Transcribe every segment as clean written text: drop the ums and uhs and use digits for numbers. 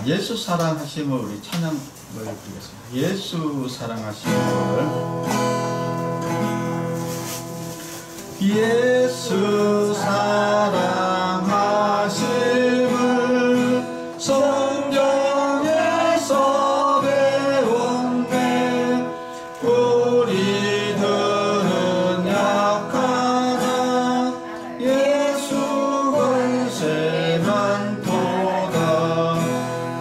예수 사랑하심을 우리 찬양을 드리겠습니다. 예수 사랑하심을, 예수 사랑하심을 성경에서 배웠네. 우리들은 약하나 예수 권세 많도다.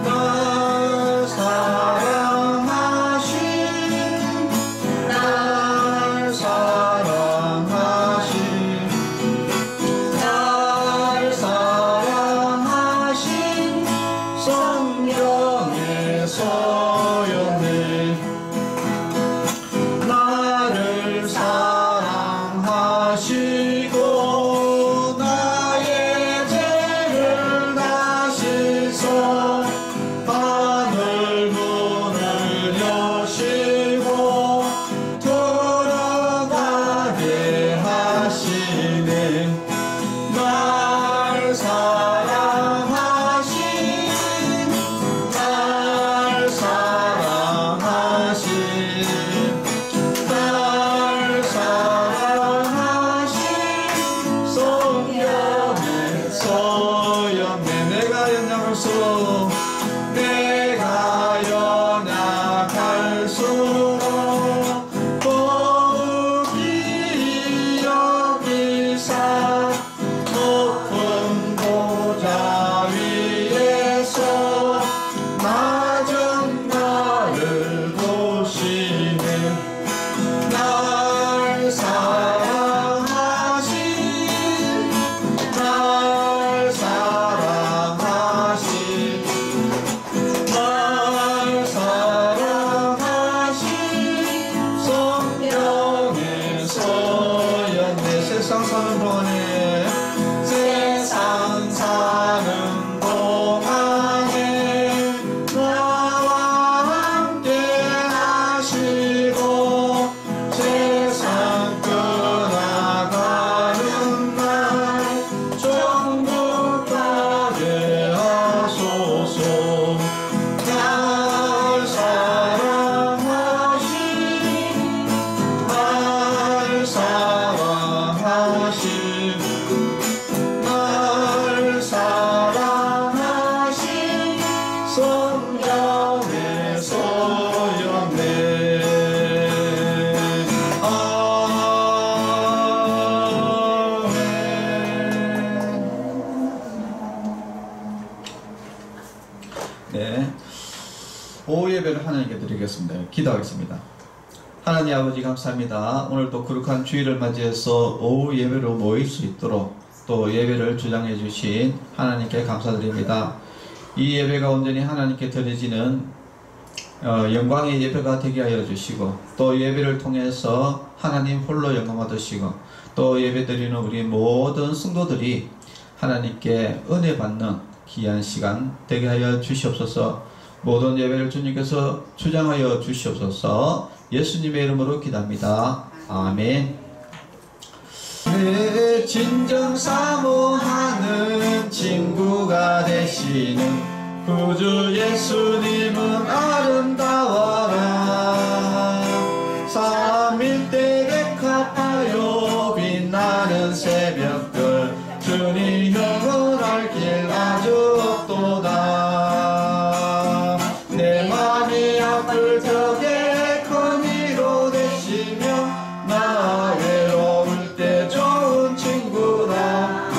날 사랑하신, 날 사랑하신, 날 사랑하신 성경에서였네. 나를 사랑하시고 나의 죄를 다 씻어 하늘 문을 여시고 들어가게 하시네. 날 사랑하신, 날 사랑하신, 날 사랑하신 성령에서였네. 내가 연약할수록, 내가 연약할수록 더욱이 여기사 높은 보좌 위에서 낮은 나를 보시네. 날 사랑하신, 날 사랑하신, 날 사랑하신 성령에서였네. 세상 사는 동안에, 세상 사는 동안에 나와 함께 하시고 세상 떠나가는 날 전부 가게 하소서. 날 사랑하신, 날 사랑하신, 날 사랑하신 성령에서였네. 아멘. 네, 오후 예배를 하나님께 드리겠습니다. 기도하겠습니다. 하나님 아버지 감사합니다. 오늘도 거룩한 주일을 맞이해서 오후 예배로 모일 수 있도록 또 예배를 주장해 주신 하나님께 감사드립니다. 이 예배가 온전히 하나님께 드려지는 영광의 예배가 되게 하여 주시고, 또 예배를 통해서 하나님 홀로 영광 얻으시고, 또 예배 드리는 우리 모든 성도들이 하나님께 은혜 받는 귀한 시간 되게 하여 주시옵소서. 모든 예배를 주님께서 주장하여 주시옵소서. 예수님의 이름으로 기도합니다. 아멘. 내 진정 사모하는 친구가 되시는 구주 예수님은 아름다워라. 삼일대 백합하여 빛나는 새벽별 주님 영원할 길 아주 없도다. 내 맘이 아플 적에 큰 위로 되시며 나 외로울 때 좋은 친구라.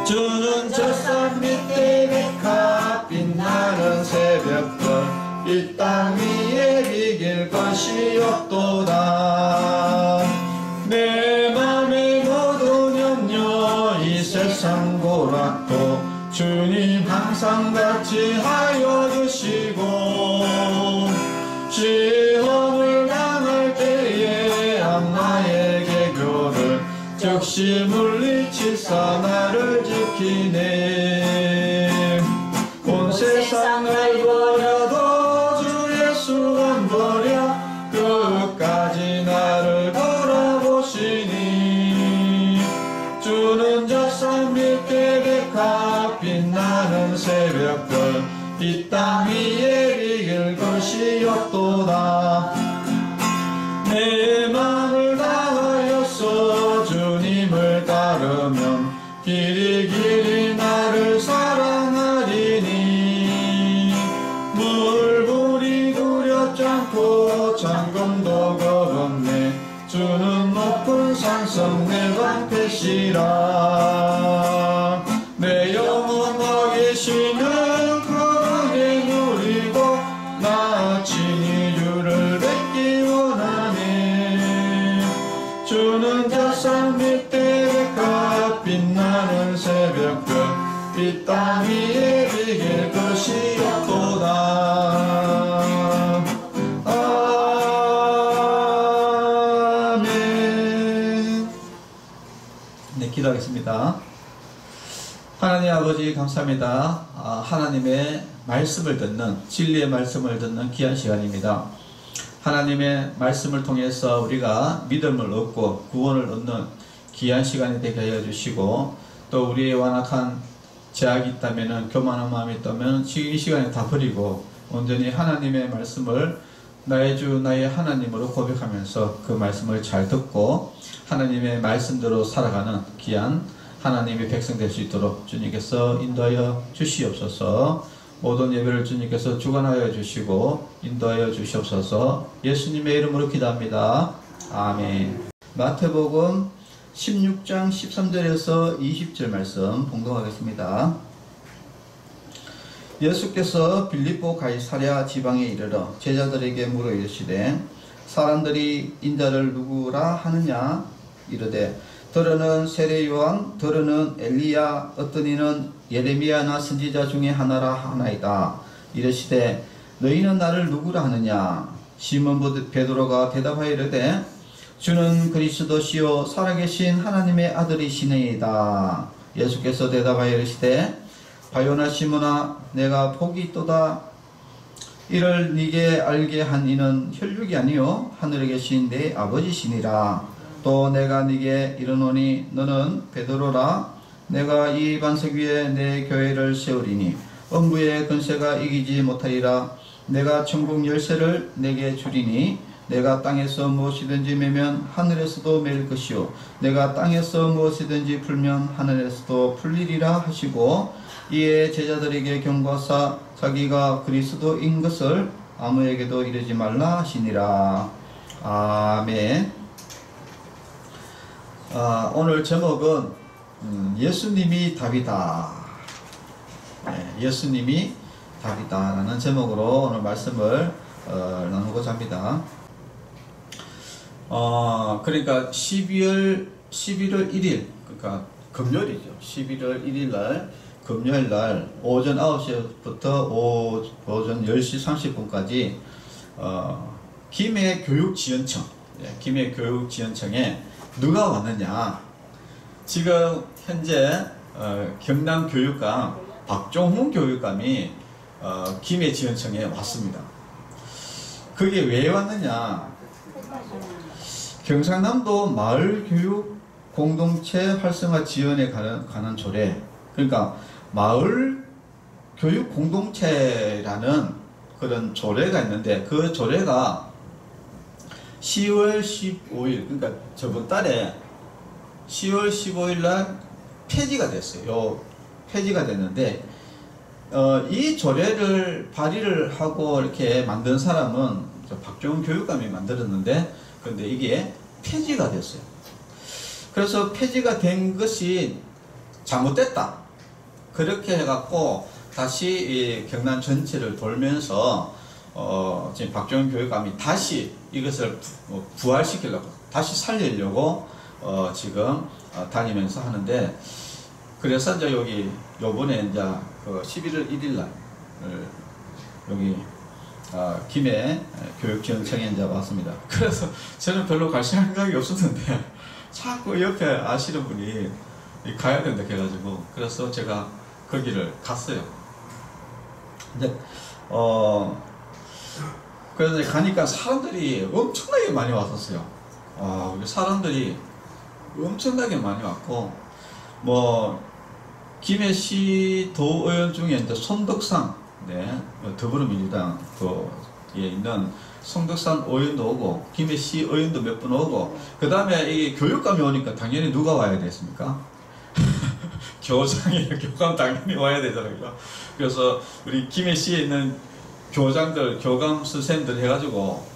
주는 젖산 밑에 백합 빛나는 새벽별 이 땅 위에 비길 것이 없도다. 내 맘의 모든 염려 이 세상 고락도 주님 항상 같이 하여 주시고, 시험을 당할 때에 악마의 개교를 즉시 물리치사 나를 지키네. 온 세상을 버려도 주 예수 안 버려 끝까지 나를 돌아보시니. 주는 저 산 밑에 백합 빛나는 새벽별 이 땅 위에 비길 것이 없도다. 내 마음을 다하여서 주님을 따르면 길이 길이 나를 사랑하리니 물불이 두렵지 않고 잠금도 겁없네. 주는 높은 산성 내 방패시라. 내 영혼 먹이시는 그의 누리고 나 친히 주를 뵙기 원하네. 주는 젖산 밑에 백합 빛나는 새벽별 이 땅 위에 비길 것이 없도다. 아멘. 네, 기도하겠습니다. 하나님 아버지 감사합니다. 하나님의 말씀을 듣는, 진리의 말씀을 듣는 귀한 시간입니다. 하나님의 말씀을 통해서 우리가 믿음을 얻고 구원을 얻는 귀한 시간이 되게 하여 주시고, 또 우리의 완악한 제약이 있다면, 교만한 마음이 있다면 이 시간에 다 버리고 온전히 하나님의 말씀을 나의 주 나의 하나님으로 고백하면서 그 말씀을 잘 듣고 하나님의 말씀대로 살아가는 귀한 하나님의 백성 될 수 있도록 주님께서 인도하여 주시옵소서. 모든 예배를 주님께서 주관하여 주시고 인도하여 주시옵소서. 예수님의 이름으로 기도합니다. 아멘. 마태복음 16장 13절에서 20절 말씀 봉독하겠습니다. 예수께서 빌립보 가이사랴 지방에 이르러 제자들에게 물어 이르시되 사람들이 인자를 누구라 하느냐? 이르되 더러는 세례 요한, 더러는 엘리야, 어떤 이는 예레미야나 선지자 중에 하나라 하나이다. 이르시되 너희는 나를 누구라 하느냐? 시몬 베드로가 대답하여 이르되 주는 그리스도시요 살아계신 하나님의 아들이시니이다. 예수께서 대답하여 이르시되 바요나 시몬아 내가 복이 있도다. 이를 네게 알게 한 이는 혈육이 아니요 하늘에 계신 내 아버지시니라. 또 내가 네게 이르노니 너는 베드로라. 내가 이 반석 위에 내 교회를 세우리니 음부의 근세가 이기지 못하리라. 내가 천국 열쇠를 내게 주리니 내가 땅에서 무엇이든지 매면 하늘에서도 매일 것이요 내가 땅에서 무엇이든지 풀면 하늘에서도 풀리리라 하시고, 이에 제자들에게 경고하사 자기가 그리스도인 것을 아무에게도 이르지 말라 하시니라. 아멘. 오늘 제목은 예수님이 답이다. 네, 예수님이 답이다 라는 제목으로 오늘 말씀을 나누고자 합니다. 그러니까 11월 1일, 그러니까 금요일이죠. 11월 1일 날, 금요일 날 오전 9시부터 오전 10시 30분까지 김해교육지원청, 김해교육지원청에 누가 왔느냐? 지금 현재 경남교육감 박종훈 교육감이 김해지원청에 왔습니다. 그게 왜 왔느냐? 경상남도 마을교육 공동체 활성화 지원에 관한 조례, 그러니까 마을교육 공동체라는 그런 조례가 있는데, 그 조례가 10월 15일, 그러니까 저번 달에 10월 15일 날 폐지가 됐어요. 폐지가 됐는데, 이 조례를 발의를 하고 이렇게 만든 사람은 박종훈 교육감이 만들었는데, 그런데 이게 폐지가 됐어요. 그래서 폐지가 된 것이 잘못됐다. 그렇게 해갖고 다시 이 경남 전체를 돌면서 지금 박종훈 교육감이 다시 이것을 부활시키려고, 다시 살리려고 지금 다니면서 하는데, 그래서 이제 여기 요번에 이제 그 11월 1일 날 여기 김해 교육지원청에 이제 왔습니다. 그래서 저는 별로 갈 생각이 없었는데 자꾸 옆에 아시는 분이 가야 된다 해가지고, 그래서 제가 거기를 갔어요. 이제 그래서 이제 가니까 사람들이 엄청나게 많이 왔었어요. 사람들이 엄청나게 많이 왔고, 뭐 김해시 도의원 중에 이제 손덕상 네, 더불어민주당 에 있는 성덕산 의원도 오고 김해시 의원도 몇 분 오고 그 다음에 이 교육감이 오니까 당연히 누가 와야 됐습니까? 교장이나 교감 당연히 와야 되잖아요. 그래서 우리 김해시에 있는 교장들, 교감 선생님들 해가지고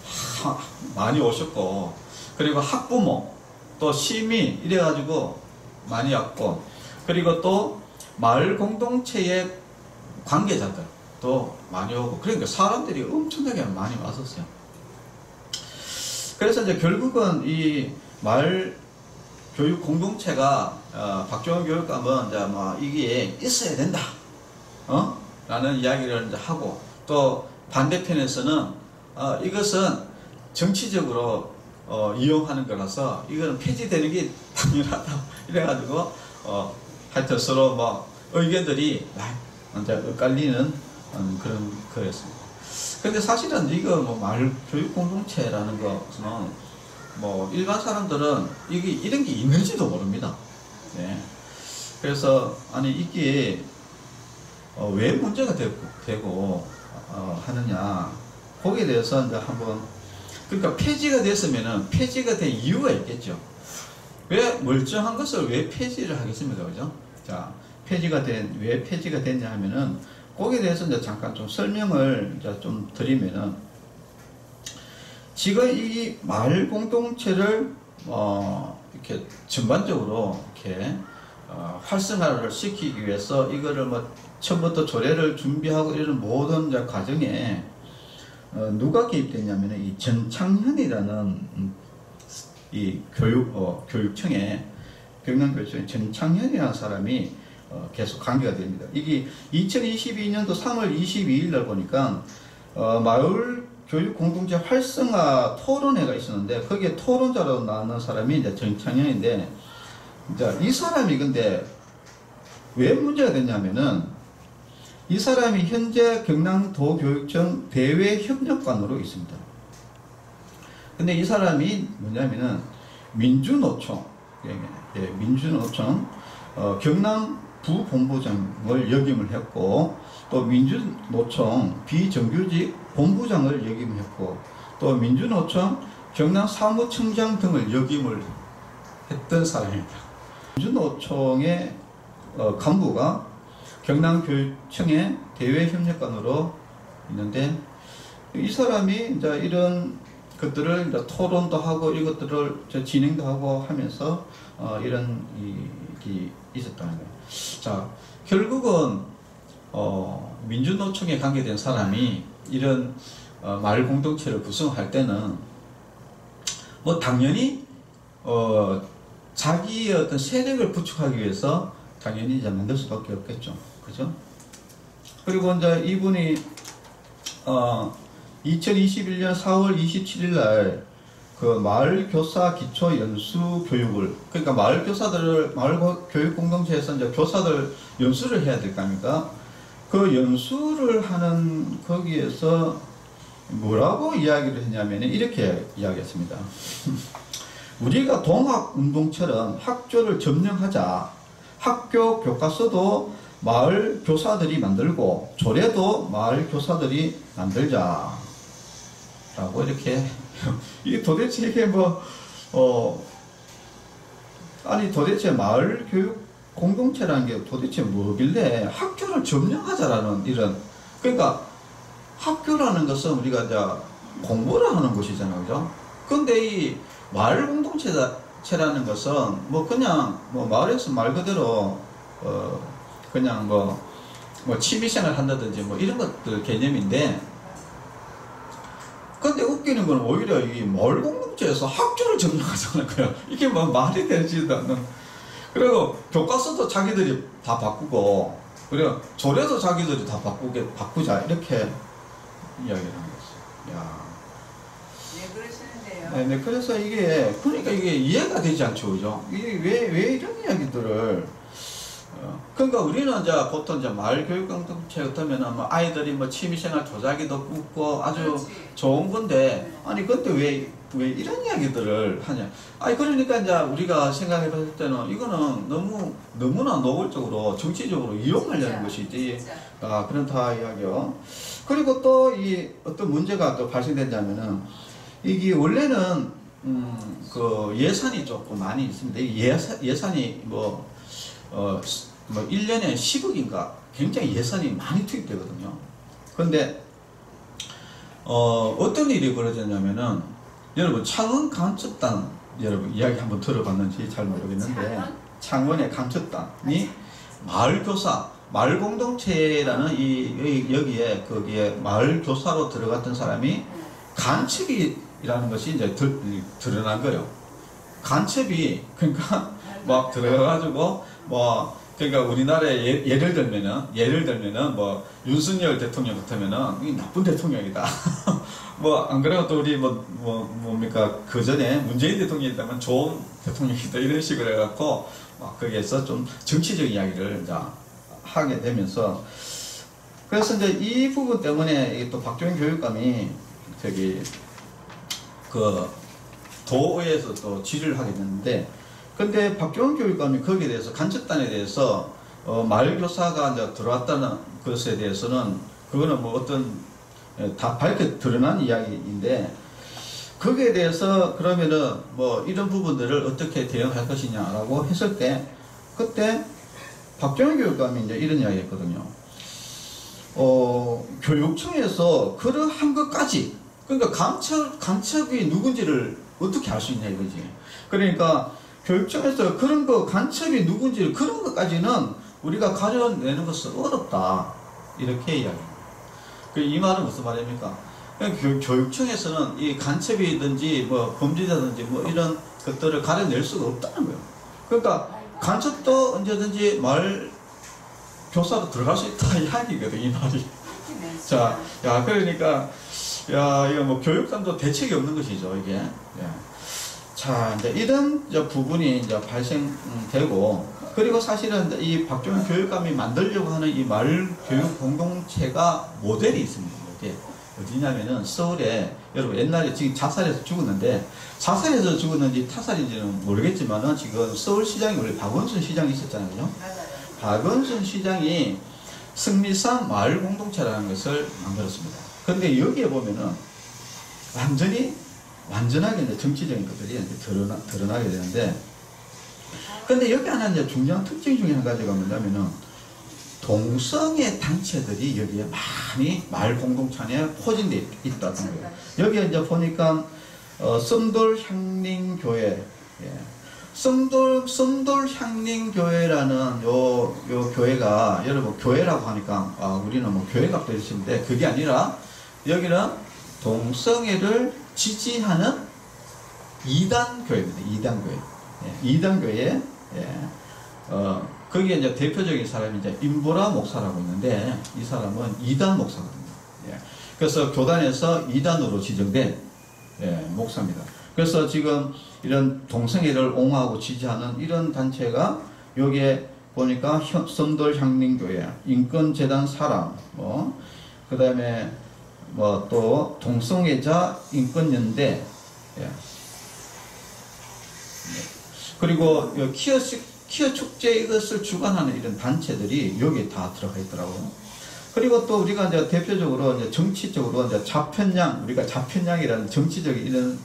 많이 오셨고, 그리고 학부모, 또 시민 이래가지고 많이 왔고, 그리고 또 마을 공동체의 관계자들도 많이 오고, 그러니까 사람들이 엄청나게 많이 왔었어요. 그래서 이제 결국은 이 마을 교육 공동체가 박종원 교육감은 이제 뭐 이게 있어야 된다, 라는 이야기를 이제 하고, 또 반대편에서는 이것은 정치적으로 이용하는 거라서 이거는 폐지되는 게 당연하다 이래가지고 하여튼 서로 뭐 의견들이 이제 엇갈리는 그런 거였습니다. 근데 사실은 이거 뭐 마을 교육 공동체라는 것은 뭐 일반 사람들은 이게 이런 게 있는지도 모릅니다. 네. 그래서 아니 이게 왜 문제가 되고 하느냐, 거기에 대해서 이제 한번, 그러니까 폐지가 됐으면은 폐지가 된 이유가 있겠죠. 왜 멀쩡한 것을 왜 폐지를 하겠습니까, 그죠? 자, 왜 폐지가 됐냐 하면은 거기에 대해서 이제 잠깐 좀 설명을 이제 좀 드리면은, 지금 이 마을 공동체를 이렇게 전반적으로 이렇게 활성화를 시키기 위해서 이거를 뭐 처음부터 조례를 준비하고 이런 모든 이제 과정에 누가 개입됐냐면 이 전창현이라는 이 교육청에, 경남교육청에 전창현이라는 사람이 계속 관계가 됩니다. 이게 2022년도 3월 22일 날 보니까 마을 교육 공동체 활성화 토론회가 있었는데 거기에 토론자로 나오는 사람이 이제 전창현인데, 이제 이 사람이 근데 왜 문제가 됐냐면은 이 사람이 현재 경남도교육청 대외협력관으로 있습니다. 근데 이 사람이 뭐냐면은 민주노총, 민주노총 경남부본부장을 역임을 했고, 또 민주노총 비정규직 본부장을 역임을 했고, 또 민주노총 경남사무청장 등을 역임을 했던 사람입니다. 민주노총의 간부가 경남교육청의 대외협력관으로 있는데, 이 사람이 이제 이런 것들을 이제 토론도 하고 이것들을 진행도 하고 하면서 이런 일이 있었다는 거예요. 자, 결국은 민주노총에 관계된 사람이 이런 마을 공동체를 구성할 때는 뭐 당연히 자기의 어떤 세력을 구축하기 위해서 당연히 이제 만들 수밖에 없겠죠. 그죠? 그리고 이제 이분이 2021년 4월 27일 날 그 마을교사 기초 연수 교육을, 그러니까 마을 교육 공동체에서 이제 교사들 연수를 해야 될 거 아닙니까? 그 연수를 하는 거기에서 뭐라고 이야기를 했냐면 이렇게 이야기했습니다. 우리가 동학운동처럼 학교를 점령하자. 학교 교과서도 마을 교사들이 만들고 조례도 마을 교사들이 만들자 라고 이렇게 이게 도대체 이게 아니 도대체 마을 교육 공동체라는 게 도대체 뭐길래 학교를 점령하자라는 이런, 그러니까 학교라는 것은 우리가 이제 공부를 하는 곳이잖아요, 그죠? 근데 이 마을 공동체라는 것은 뭐 그냥 뭐 마을에서 말 그대로 그냥 뭐 취미생활 한다든지 뭐 이런 것들 개념인데, 근데 웃기는 건 오히려 이 마을 공동체에서 학교를 점령하자는 거야. 이게 뭐 말이 되지도 않는. 그리고 교과서도 자기들이 다 바꾸고, 그리고 조례도 자기들이 다 바꾸자 이렇게 이야기를 하는 거죠. 야. 네, 그러시는데요. 네, 그래서 이게 그러니까 이게 이해가 되지 않죠, 그죠? 이게 왜 이런 이야기들을 그러니까 우리는 이제 보통 이제 마을 교육 공동체 같으면은 뭐 아이들이 뭐 취미생활 도자기도 굽고 아주 그렇지. 좋은 건데, 아니 근데 왜 이런 이야기들을 하냐? 아니 그러니까 이제 우리가 생각해 봤을 때는 이거는 너무나 노골적으로 정치적으로 이용하려는 진짜, 것이지. 진짜. 그렇다 이야기요. 그리고 또 이 어떤 문제가 또 발생된다면은, 이게 원래는 그 예산이 조금 많이 있습니다. 이 예산이 뭐 1년에 10억인가 굉장히 예산이 많이 투입되거든요. 그런데 어떤 일이 벌어졌냐면은, 여러분 창원 간첩단 여러분 이야기 한번 들어봤는지 잘 모르겠는데, 창원의 간첩단이 마을교사, 마을공동체라는 여기에 거기에 마을교사로 들어갔던 사람이 간첩이라는 것이 이제 드러난 거예요. 간첩이 그러니까 막 들어가가지고 뭐 그러니까 우리나라에 예를 들면은 뭐 윤석열 대통령 같으면은 이 나쁜 대통령이다. 뭐 안 그래도 우리 뭡니까 그 전에 문재인 대통령이라면 좋은 대통령이다 이런 식으로 해갖고 막 거기에서 좀 정치적 이야기를 이제 하게 되면서, 그래서 이제 이 부분 때문에 또 박종인 교육감이 저기 그 도의회에서 또 질의를 하게 됐는데, 근데 박종인 교육감이 거기에 대해서 간첩단에 대해서 마을교사가 이제 들어왔다는 것에 대해서는 그거는 뭐 어떤 다 밝게 드러난 이야기인데, 거기에 대해서 그러면은 뭐 이런 부분들을 어떻게 대응할 것이냐라고 했을 때, 그때 박종인 교육감이 이제 이런 이야기 했거든요. 교육청에서 그러한 것까지, 그러니까 간첩이 누군지를 어떻게 알 수 있냐 이거지. 그러니까 교육청에서 그런 거, 간첩이 누군지 그런 것까지는 우리가 가려내는 것은 어렵다. 이렇게 이야기합니다. 이 말은 무슨 말입니까? 교육청에서는 이 간첩이든지 뭐 범죄자든지 뭐 이런 것들을 가려낼 수가 없다는 거예요. 그러니까 간첩도 언제든지 말 교사로 들어갈 수 있다 이야기거든, 이 말이. 자, 야, 그러니까, 야, 이거 뭐 교육감도 대책이 없는 것이죠, 이게. 예. 자, 이제 이런 이제 부분이 이제 발생되고, 그리고 사실은 이 박종인 교육감이 만들려고 하는 이 마을 교육 공동체가 모델이 있습니다. 이게 어디냐면은 서울에, 여러분 옛날에 지금 자살해서 죽었는데, 자살해서 죽었는지 타살인지는 모르겠지만은 지금 서울시장이 원래 박원순 시장이 있었잖아요. 박원순 시장이 승리산 마을 공동체라는 것을 만들었습니다. 근데 여기에 보면은 완전하게 이제 정치적인 것들이 이제 드러나게 되는데, 근데 여기 하나 이제 중요한 특징 중에 한 가지가 뭐냐면은, 동성애 단체들이 여기에 많이 마을 공동체에 포진되어 있다는 거예요. 여기에 이제 보니까 썸돌향림교회, 예. 썸돌향림교회라는 요 교회가, 여러분 교회라고 하니까 우리는 뭐 교회가 되시는데, 그게 아니라 여기는 동성애를 지지하는 이단교회입니다. 이단교회. 예, 이단교회. 예. 거기에 이제 대표적인 사람이 이제 임보라 목사라고 있는데, 이 사람은 이단 목사거든요. 예. 그래서 교단에서 이단으로 지정된 목사입니다. 그래서 지금 이런 동성애를 옹호하고 지지하는 이런 단체가 여기에 보니까 썸돌향림교회, 인권재단 사람, 그 다음에 또 동성애자 인권연대, 예. 그리고 키어 축제 이것을 주관하는 이런 단체들이 여기에 다 들어가 있더라고요. 그리고 또 우리가 이제 대표적으로 이제 정치적으로 이제 우리가 좌편향이라는 정치적인 이런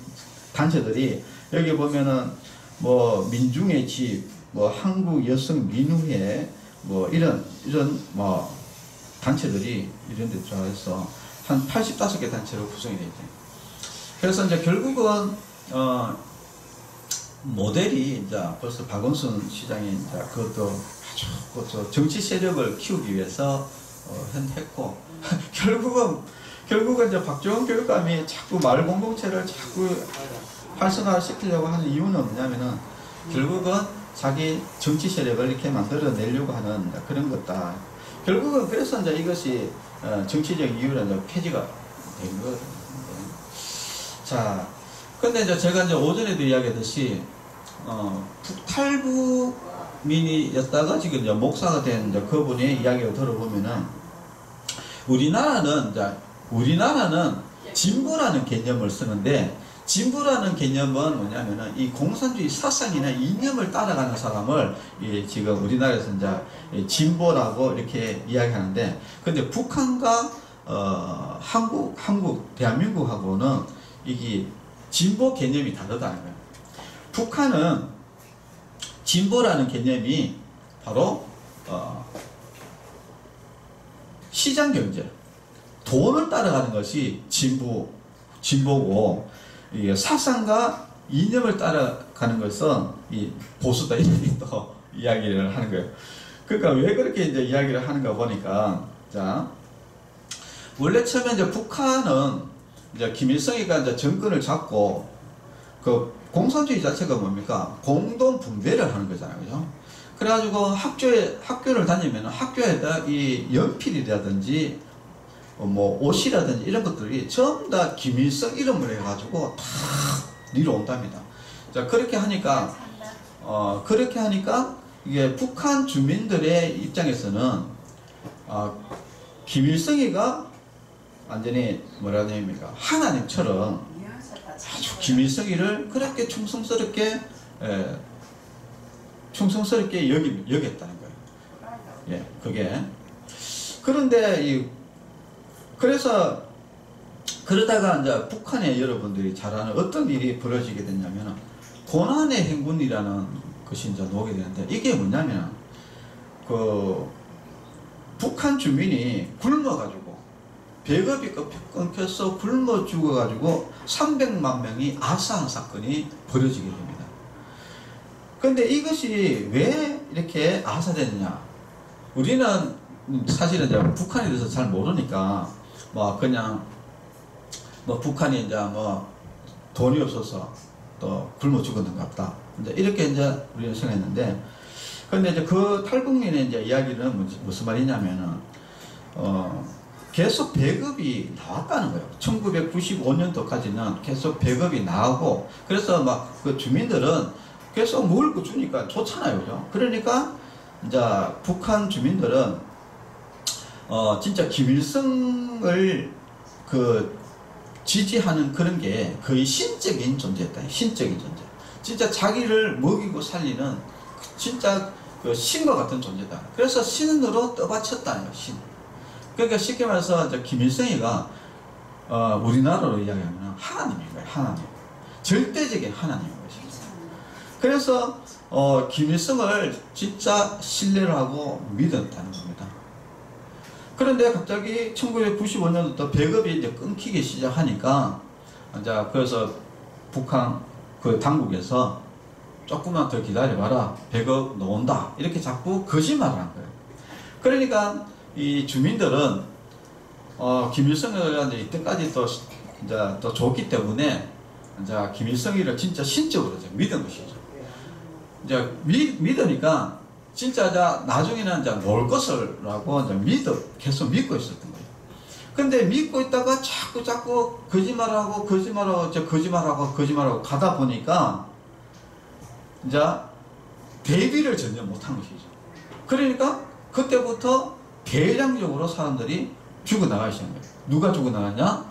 단체들이 여기 보면은 뭐 민중의 집, 뭐 한국 여성 민우회, 뭐 이런 뭐 단체들이 이런 데 들어가서 한 85개 단체로 구성이 되어 있죠. 그래서 이제 결국은 모델이 이제 벌써 박원순 시장이 이제 그것도 아주 정치 세력을 키우기 위해서 했고, 결국은 이제 박종인 교육감이 자꾸 마을 공동체를 자꾸 활성화시키려고 하는 이유는 뭐냐면은, 결국은 자기 정치 세력을 이렇게 만들어내려고 하는 그런 것다. 결국은 그래서 이제 이것이 정치적 이유로 이제 폐지가 된 거거든요. 자, 근데 이제 제가 이제 오전에도 이야기했듯이 북탈부 민이었다가 지금 이제 목사가 된 이제 그분의 이야기를 들어보면은 우리나라는 진보라는 개념을 쓰는데 진보라는 개념은 뭐냐면은 이 공산주의 사상이나 이념을 따라가는 사람을 지금 우리나라에서 이제 진보라고 이렇게 이야기하는데 근데 북한과 한국 대한민국하고는 이게 진보 개념이 다르다는 거예요. 북한은 진보라는 개념이 바로 시장경제, 돈을 따라가는 것이 진보고 이게 사상과 이념을 따라가는 것은 이 보수다 이렇게 또 이야기를 하는 거예요. 그러니까 왜 그렇게 이제 이야기를 하는가 보니까 자 원래 처음에 이제 북한은 이제 김일성이가 이제 정권을 잡고 그 공산주의 자체가 뭡니까? 공동 분배를 하는 거잖아요. 그죠? 그래가지고 학교를 다니면 학교에다 이 연필이라든지 뭐 옷이라든지 이런 것들이 전부 다 김일성 이름을 해가지고 다 내려온답니다. 자, 그렇게 하니까 이게 북한 주민들의 입장에서는 김일성이가 완전히 뭐라 해야 됩니까? 하나님처럼 아주 김일성이를 그렇게 충성스럽게 여겼다는 거예요. 예, 그게. 그런데 그래서 그러다가 이제 북한의 여러분들이 잘 아는 어떤 일이 벌어지게 됐냐면 고난의 행군이라는 것이 이제 나오게 되는데 이게 뭐냐면 그 북한 주민이 굶어가지고 배급이 끊겨서 굶어 죽어가지고 300만 명이 아사한 사건이 벌어지게 됩니다. 그런데 이것이 왜 이렇게 아사됐느냐? 우리는 사실은 이제 북한에 대해서 잘 모르니까 뭐 그냥 뭐 북한이 이제 뭐 돈이 없어서 또 굶어 죽었는가 보다. 이제 이렇게 이제 우리는 생각했는데, 근데 이제 그 탈북민의 이제 이야기는 무슨 말이냐면은 계속 배급이 나왔다는 거예요. 1995년도까지는 계속 배급이 나오고, 그래서 막 그 주민들은 계속 먹을 거 주니까 좋잖아요. 그죠? 그러니까 이제 북한 주민들은 진짜 김일성을 지지하는 그런 게 거의 신적인 존재였다. 신적인 존재. 진짜 자기를 먹이고 살리는 진짜 그 신과 같은 존재다. 그래서 신으로 떠받쳤다는 거예요. 신. 그러니까 쉽게 말해서 김일성이가 우리나라로 이야기하면 하나님인 거예요. 하나님. 절대적인 하나님인 것이죠. 그래서 김일성을 진짜 신뢰를 하고 믿었다는 겁니다. 그런데 갑자기 1995년부터 배급이 이제 끊기기 시작하니까 이제 그래서 북한 그 당국에서 조금만 더 기다려봐라, 배급 나온다, 이렇게 자꾸 거짓말을 한 거예요. 그러니까 이 주민들은 김일성을 이때까지 또 줬기 때문에 이제 김일성이를 진짜 신적으로 믿은 것이죠. 이제 믿으니까 진짜 나중에는 이제 놓을 것을라고 이제 계속 믿고 있었던 거예요. 근데 믿고 있다가 자꾸 거짓말하고 가다 보니까 이제 대비를 전혀 못한 것이죠. 그러니까 그때부터 대량적으로 사람들이 죽어나가기 시작한 거예요. 누가 죽어나갔냐?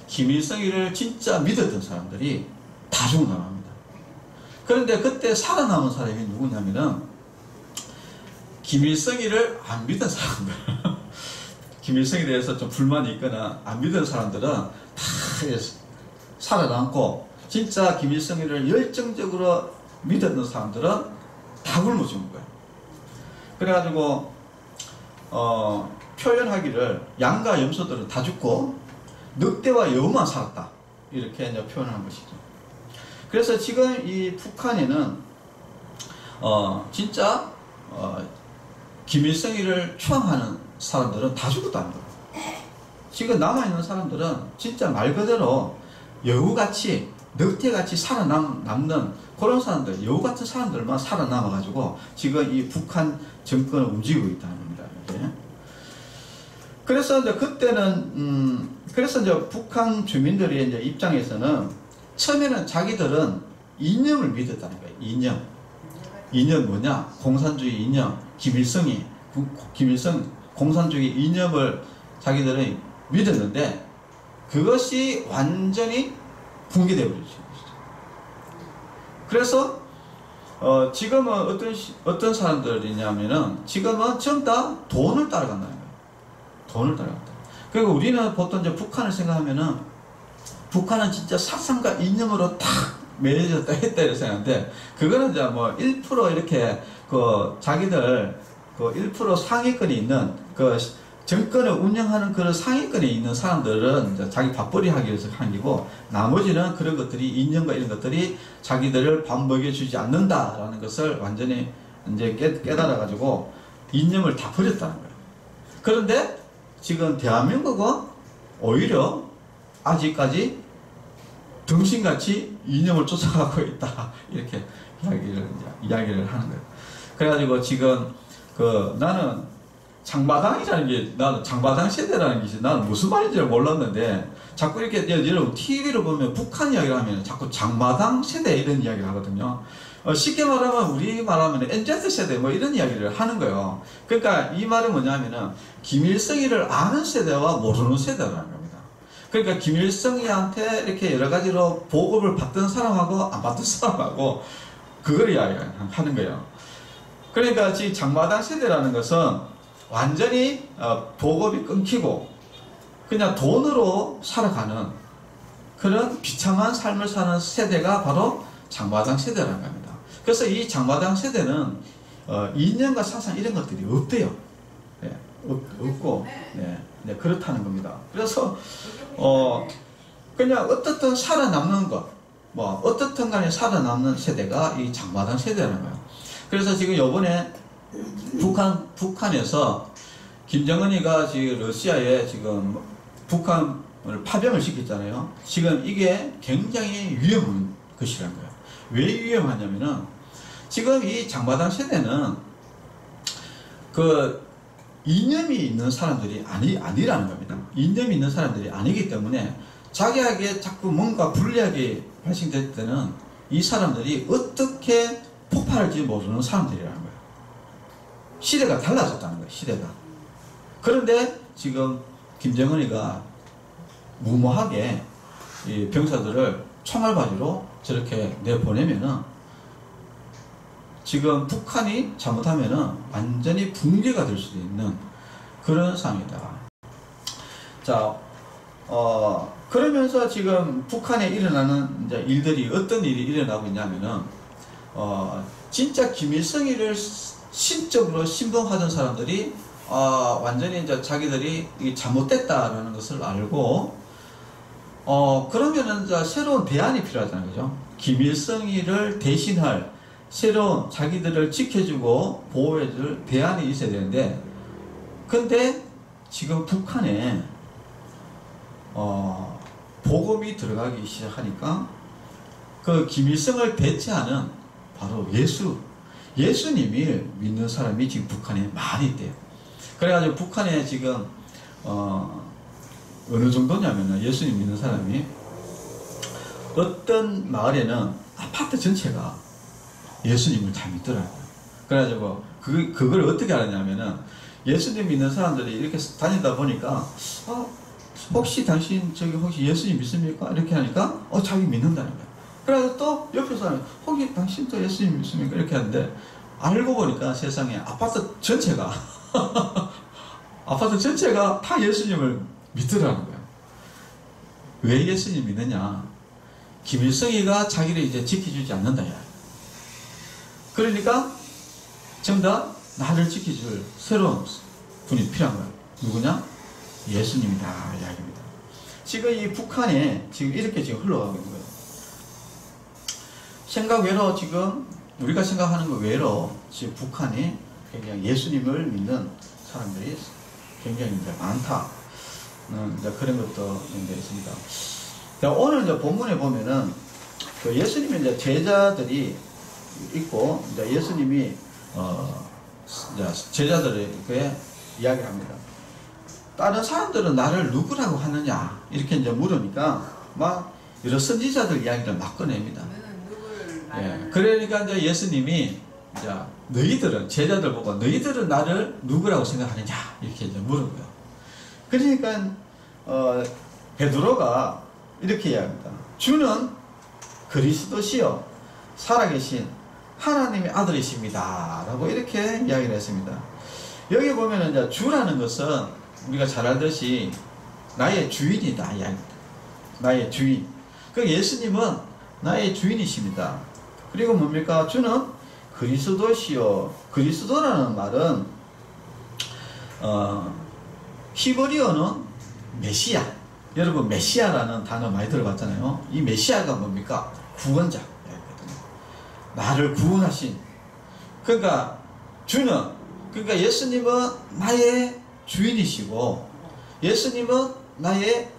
김일성이를 진짜 믿었던 사람들이 다 죽어나갑니다. 그런데 그때 살아남은 사람이 누구냐면은 김일성이를 안 믿은 사람들, 김일성에 대해서 좀 불만이 있거나 안 믿은 사람들은 다 살아남고, 진짜 김일성이를 열정적으로 믿었던 사람들은 다 굶어 죽은 거예요. 그래가지고 표현하기를 양과 염소들은 다 죽고 늑대와 여우만 살았다, 이렇게 이제 표현한 것이죠. 그래서 지금 이 북한에는 진짜 김일성이를 추앙하는 사람들은 다 죽었다는 거예요. 지금 남아있는 사람들은 진짜 말 그대로 여우같이, 늑대같이 살아남는 그런 사람들, 여우 같은 사람들만 살아남아가지고 지금 이 북한 정권을 움직이고 있다는 겁니다. 이렇게. 그래서 이제 그때는, 그래서 이제 북한 주민들의 이제 입장에서는 처음에는 자기들은 이념을 믿었다는 거예요. 이념. 이념 뭐냐? 공산주의 이념, 김일성 공산주의 이념을 자기들은 믿었는데 그것이 완전히 붕괴되어 버리죠. 그래서 지금은 어떤 사람들이냐면은 지금은 전부 다 돈을 따라간다는 거예요. 돈을 따라간다. 그리고 우리는 보통 이제 북한을 생각하면은 북한은 진짜 사상과 이념으로 탁 매여졌다 했다 이렇게 생각하는데 그거는 이제 뭐 1% 이렇게 그 자기들 그 1% 상위권이 있는 그 정권을 운영하는 그런 상위권에 있는 사람들은 이제 자기 밥벌이 하기 위해서 한 거고 나머지는 그런 것들이 이념과 이런 것들이 자기들을 밥 먹여주지 않는다라는 것을 완전히 이제 깨달아 가지고 이념을 다 버렸다는 거예요. 그런데 지금 대한민국은 오히려 아직까지 등신같이 이념을 쫓아가고 있다 이렇게 이야기를 하는 거예요. 그래가지고 지금 나는 장마당이라는 게 나는 장마당 세대라는 게 나는 무슨 말인지 몰랐는데 자꾸 이렇게 여러분 TV를 보면 북한 이야기를 하면 자꾸 장마당 세대 이런 이야기를 하거든요. 쉽게 말하면 우리 말하면 NZ 세대 뭐 이런 이야기를 하는 거예요. 그러니까 이 말은 뭐냐면은 김일성이를 아는 세대와 모르는 세대라는 겁니다. 그러니까 김일성이한테 이렇게 여러 가지로 보급을 받던 사람하고 안 받던 사람하고 그걸 이야기하는 거예요. 그러니까 지금 장마당 세대라는 것은 완전히 보급이 끊기고 그냥 돈으로 살아가는 그런 비참한 삶을 사는 세대가 바로 장마당 세대라는 겁니다. 그래서 이 장마당 세대는 이념과 사상 이런 것들이 없대요. 네, 없고 네, 그렇다는 겁니다. 그래서 그냥 어떻든 살아남는 것, 뭐 어떻든 간에 살아남는 세대가 이 장마당 세대라는 거예요. 그래서 지금 요번에 북한에서 김정은이가 지금 러시아에 지금 북한을 파병을 시켰잖아요. 지금 이게 굉장히 위험한 것이라는 거예요. 왜 위험하냐면은 지금 이 장마당 세대는 그 이념이 있는 사람들이 아니라는 겁니다. 이념이 있는 사람들이 아니기 때문에 자기에게 자꾸 뭔가 불리하게 발생될 때는 이 사람들이 어떻게 폭발할지 모르는 사람들이라는 거예요. 시대가 달라졌다는 거예요. 시대가. 그런데 지금 김정은이가 무모하게 이 병사들을 총알바지로 저렇게 내보내면은 지금 북한이 잘못하면은 완전히 붕괴가 될 수도 있는 그런 상황이다. 자, 그러면서 지금 북한에 일어나는 이제 일들이 어떤 일이 일어나고 있냐면은 진짜 김일성이를 신적으로 신봉하던 사람들이 완전히 이제 자기들이 잘못됐다라는 것을 알고 그러면은 이제 새로운 대안이 필요하잖아요, 그죠? 김일성이를 대신할 새로운 자기들을 지켜주고 보호해줄 대안이 있어야 되는데, 근데 지금 북한에 복음이 들어가기 시작하니까 그 김일성을 대체하는 바로 예수님이 믿는 사람이 지금 북한에 많이 있대요. 그래가지고 북한에 지금 어느 정도냐면은 예수님 믿는 사람이 어떤 마을에는 아파트 전체가 예수님을 잘 믿더라고요. 그래가지고 그걸 어떻게 알았냐면은 예수님 믿는 사람들이 이렇게 다니다 보니까 혹시 당신 혹시 예수님 믿습니까? 이렇게 하니까 자기 믿는다는 거야. 그래서 또 옆에 사람이 혹시 당신도 예수님 믿습니까? 이렇게 하는데 알고 보니까 세상에 아파트 전체가 다 예수님을 믿더라는 거야. 왜 예수님 믿느냐? 김일성이가 자기를 이제 지켜주지 않는다. 그러니까 전부 다 나를 지켜줄 새로운 분이 필요한 거야. 누구냐? 예수님이다 이야기입니다. 지금 이 북한에 지금 이렇게 지금 흘러가고 있는 거예요. 생각 외로 지금 우리가 생각하는 것 외로 지금 북한이 굉장히 예수님을 믿는 사람들이 굉장히 이제 많다. 이제 그런 것도 이제 있습니다. 오늘 이제 본문에 보면은 그 예수님의 이제 제자들이 있고 이제 예수님이 이제 제자들에게 이야기를 합니다. 다른 사람들은 나를 누구라고 하느냐 이렇게 이제 물으니까 막 여러 선지자들 이야기를 막 꺼냅니다. 누구를 예, 그러니까 이제 예수님이 자, 너희들은, 제자들 보고, 너희들은 나를 누구라고 생각하느냐? 이렇게 이제 물어보요. 그러니까, 베드로가 이렇게 이야기합니다. 주는 그리스도시요, 살아계신 하나님의 아들이십니다. 라고 이렇게 이야기를 했습니다. 여기 보면은 이제 주라는 것은 우리가 잘 알듯이 나의 주인이다. 이야기입니다. 나의 주인. 그 예수님은 나의 주인이십니다. 그리고 뭡니까? 주는 그리스도시요. 그리스도라는 말은 히브리어는 메시아. 여러분 메시아라는 단어 많이 들어봤잖아요. 이 메시아가 뭡니까? 구원자. 나를 구원하신. 그러니까 주는, 그러니까 예수님은 나의 주인이시고 예수님은 나의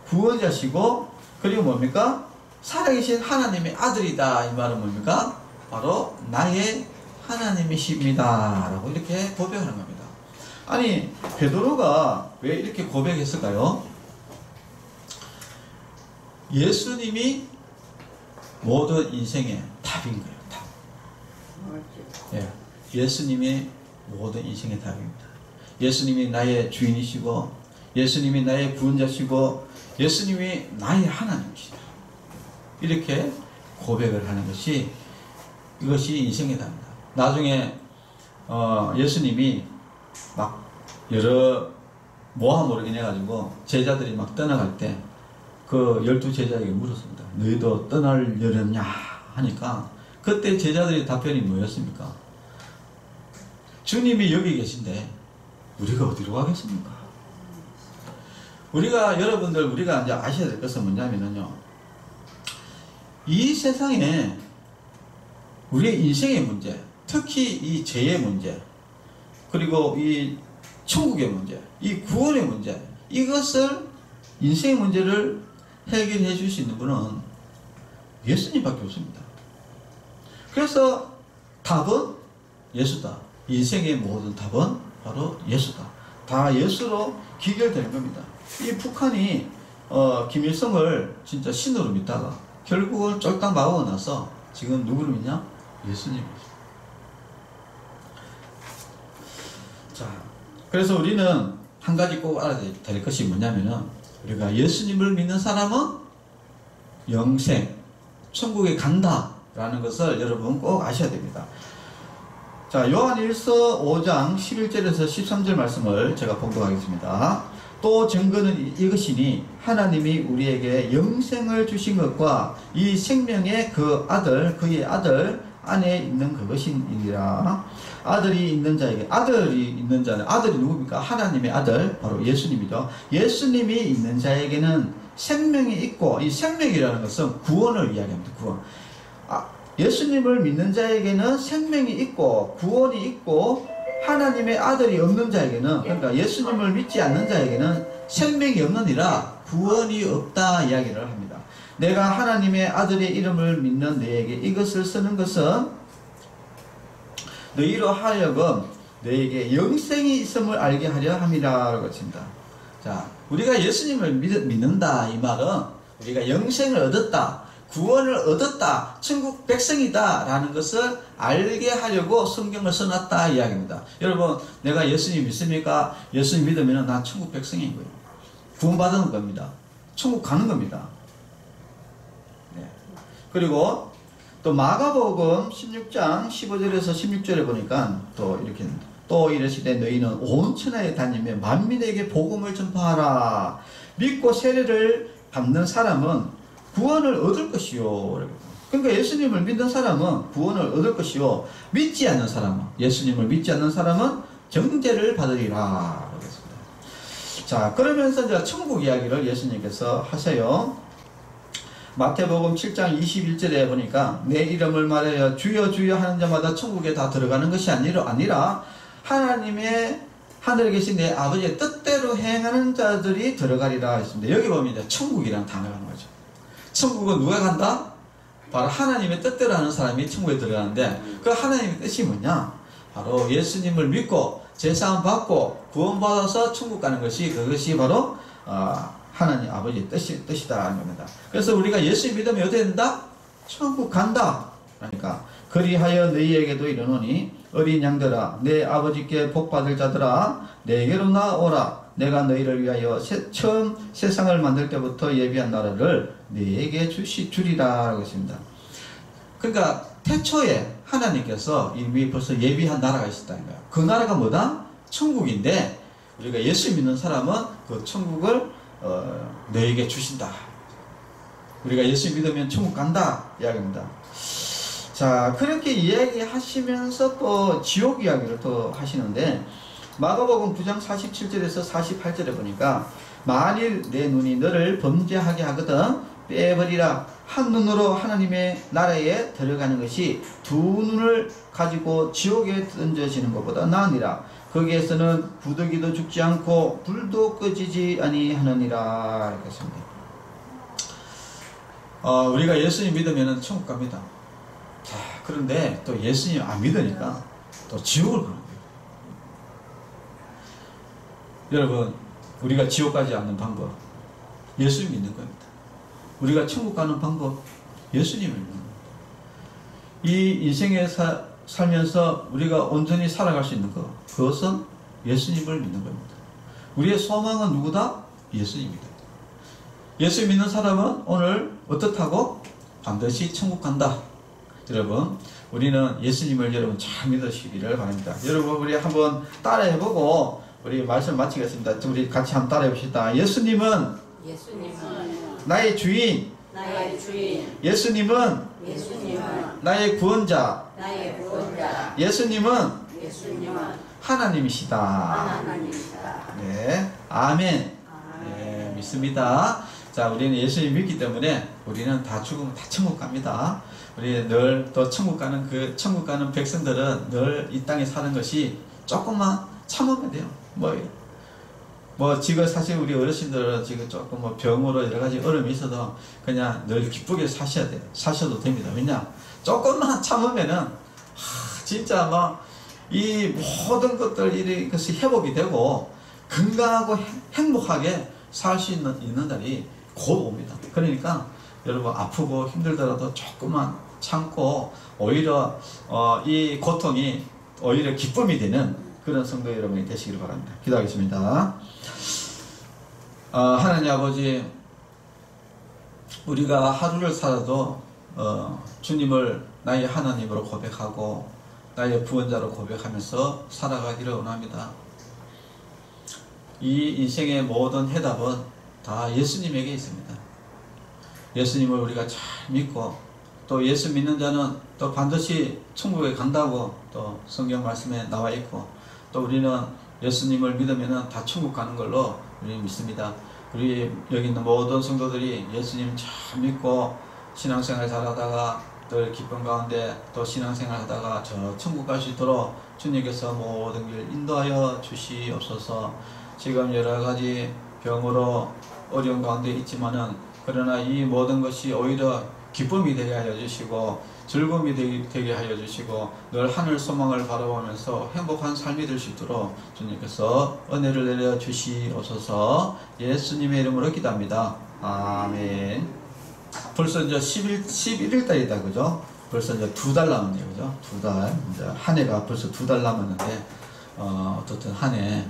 구원자시고, 그리고 뭡니까? 살아계신 하나님의 아들이다. 이 말은 뭡니까? 바로 나의 하나님이십니다. 라고 이렇게 고백하는 겁니다. 아니, 베드로가 왜 이렇게 고백했을까요? 예수님이 모든 인생의 답인 거예요. 답. 예, 예수님이 모든 인생의 답입니다. 예수님이 나의 주인이시고 예수님이 나의 구원자시고 예수님이 나의 하나님이시다. 이렇게 고백을 하는 것이, 이것이 인생의 답입니다. 나중에 예수님이 막 여러 모함으로 인해 가지고 제자들이 막 떠나갈 때 그 12제자에게 물었습니다. 너희도 떠나려느냐 하니까 그때 제자들의 답변이 뭐였습니까? 주님이 여기 계신데 우리가 어디로 가겠습니까? 우리가 이제 아셔야 될 것은 뭐냐면요, 이 세상에 우리의 인생의 문제, 특히 이 죄의 문제, 그리고 이 천국의 문제, 이 구원의 문제, 이것을, 인생의 문제를 해결해 줄 수 있는 분은 예수님밖에 없습니다. 그래서 답은 예수다. 인생의 모든 답은 바로 예수다. 다 예수로 기결되는 겁니다. 이 북한이 김일성을 진짜 신으로 믿다가 결국은 쫄딱 막고 나서 지금 누구를 믿냐? 예수님을. 자, 그래서 우리는 한 가지 꼭 알아야 될 것이 뭐냐면은, 우리가 예수님을 믿는 사람은 영생, 천국에 간다 라는 것을 여러분 꼭 아셔야 됩니다. 자, 요한일서 5장 11절에서 13절 말씀을 제가 봉독하겠습니다. 또 증거는 이것이니 하나님이 우리에게 영생을 주신 것과 이 생명의 그 아들, 그의 아들 안에 있는 그것이니라. 아들이 있는 자에게, 아들이 있는 자는, 아들이 누굽니까? 하나님의 아들, 바로 예수님이죠. 예수님이 있는 자에게는 생명이 있고, 이 생명이라는 것은 구원을 이야기합니다. 구원. 예수님을 믿는 자에게는 생명이 있고 구원이 있고, 하나님의 아들이 없는 자에게는, 그러니까 예수님을 믿지 않는 자에게는 생명이 없느니라 구원이 없다 이야기를 합니다. 내가 하나님의 아들의 이름을 믿는 너에게 이것을 쓰는 것은 너희로 하여금 너에게 영생이 있음을 알게 하려 함이라고 했습니다. 자, 우리가 예수님을 믿는다 이 말은 우리가 영생을 얻었다, 구원을 얻었다, 천국 백성이다 라는 것을 알게 하려고 성경을 써놨다 이야기입니다. 여러분, 내가 예수님 믿습니까? 예수님 믿으면 난 천국 백성인 거예요. 구원받는 겁니다. 천국 가는 겁니다. 네. 그리고 또 마가복음 16장 15절에서 16절에 보니까 또 이렇게, 또 이르시되 너희는 온 천하에 다니며 만민에게 복음을 전파하라. 믿고 세례를 받는 사람은 구원을 얻을 것이요. 그러니까 예수님을 믿는 사람은 구원을 얻을 것이요, 믿지 않는 사람은, 예수님을 믿지 않는 사람은 정죄를 받으리라. 그랬습니다. 자, 그러면서 이제 천국 이야기를 예수님께서 하세요. 마태복음 7장 21절에 보니까 내 이름을 말하여 주여 주여 하는 자마다 천국에 다 들어가는 것이 아니라 하나님의 하늘에 계신 내 아버지의 뜻대로 행하는 자들이 들어가리라 했습니다. 여기 보면 이제 천국이라는 단어가 나오죠. 천국은 누가 간다? 바로 하나님의 뜻대로 하는 사람이 천국에 들어가는데, 그 하나님의 뜻이 뭐냐? 바로 예수님을 믿고 제사함 받고 구원받아서 천국 가는 것이, 그것이 바로 하나님 아버지의 뜻이다 하는 겁니다. 그래서 우리가 예수 믿으면 어떻게 된다? 천국 간다. 그러니까 그리하여 너희에게도 이르노니 어린 양들아 내 아버지께 복받을 자들아 내게로 나오라. 내가 너희를 위하여 처음 세상을 만들 때부터 예비한 나라를 너희에게 주리라 라고 했습니다. 그러니까 태초에 하나님께서 이미 벌써 예비한 나라가 있었다는 거예요. 그 나라가 뭐다? 천국인데 우리가 예수 믿는 사람은 그 천국을 너에게 주신다. 우리가 예수 믿으면 천국 간다 이야기입니다. 자, 그렇게 이야기하시면서 또 지옥 이야기를 또 하시는데 마가복음 9장 47절에서 48절에 보니까 만일 내 눈이 너를 범죄하게 하거든 빼버리라. 한 눈으로 하나님의 나라에 들어가는 것이 두 눈을 가지고 지옥에 던져지는 것보다 나으니라. 거기에서는 구더기도 죽지 않고 불도 꺼지지 아니하느니라. 이렇게 했습니다. 우리가 예수님 믿으면 천국 갑니다. 자, 그런데 또 예수님 안 믿으니까 또 지옥을 가는 거예요. 여러분, 우리가 지옥 가지 않는 방법, 예수님 믿는 겁니다. 우리가 천국 가는 방법, 예수님을 믿는 겁니다. 이 인생에 살면서 우리가 온전히 살아갈 수 있는 것, 그것은 예수님을 믿는 겁니다. 우리의 소망은 누구다? 예수님입니다. 예수 믿는 사람은 오늘 어떻다고? 반드시 천국 간다. 여러분, 우리는 예수님을 여러분 잘 믿으시기를 바랍니다. 여러분, 우리 한번 따라해보고 우리 말씀 마치겠습니다. 우리 같이 한번 따라해봅시다. 예수님은 나의 주인, 예수님은 나의 구원자, 예수님은 하나님이시다. 네, 아멘. 네, 믿습니다. 자, 우리는 예수님 믿기 때문에 우리는 다 죽으면 다 천국 갑니다. 우리 늘 또 천국 가는 백성들은 늘 이 땅에 사는 것이 조금만 참으면 돼요. 지금 사실 우리 어르신들은 지금 조금 병으로 여러 가지 어려움이 있어도 그냥 늘 기쁘게 사셔도 됩니다. 왜냐? 조금만 참으면은, 진짜 이 모든 것들이 회복이 되고 건강하고 행복하게 살 수 있는 날이 곧 옵니다. 그러니까 여러분 아프고 힘들더라도 조금만 참고 오히려 이 고통이 오히려 기쁨이 되는 그런 성도 여러분이 되시길 바랍니다. 기도하겠습니다. 하나님 아버지, 우리가 하루를 살아도 주님을 나의 하나님으로 고백하고 나의 구원자로 고백하면서 살아가기를 원합니다. 이 인생의 모든 해답은 다 예수님에게 있습니다. 예수님을 우리가 잘 믿고 또 예수 믿는 자는 또 반드시 천국에 간다고 또 성경 말씀에 나와 있고 또 우리는 예수님을 믿으면 다 천국 가는 걸로 우리 믿습니다. 우리 여기 있는 모든 성도들이 예수님 잘 믿고 신앙생활 잘하다가 또 기쁨 가운데 또 신앙생활 하다가 저 천국 갈 수 있도록 주님께서 모든 길 인도하여 주시옵소서. 지금 여러가지 병으로 어려운 가운데 있지만은 그러나 이 모든 것이 오히려 기쁨이 되게 하여 주시고 즐거움이 되게 하여 주시고 늘 하늘 소망을 바라보면서 행복한 삶이 될 수 있도록 주님께서 은혜를 내려 주시옵소서. 예수님의 이름으로 기도합니다. 아멘. 벌써 이제 11일 달이다, 그죠? 벌써 이제 2달 남았네요, 그죠? 2달. 이제 한 해가 벌써 2달 남았는데, 어떻든 한 해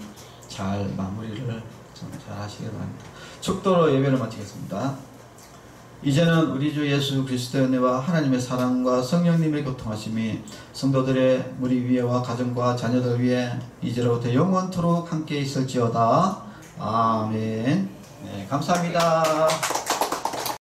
잘 마무리를 좀 잘 하시길 바랍니다. 축도로 예배를 마치겠습니다. 이제는 우리 주 예수 그리스도의 은혜와 하나님의 사랑과 성령님의 교통하심이 성도들의 무리 위에와 가정과 자녀들 위에 이제로부터 영원토록 함께 있을지어다. 아멘. 네, 감사합니다.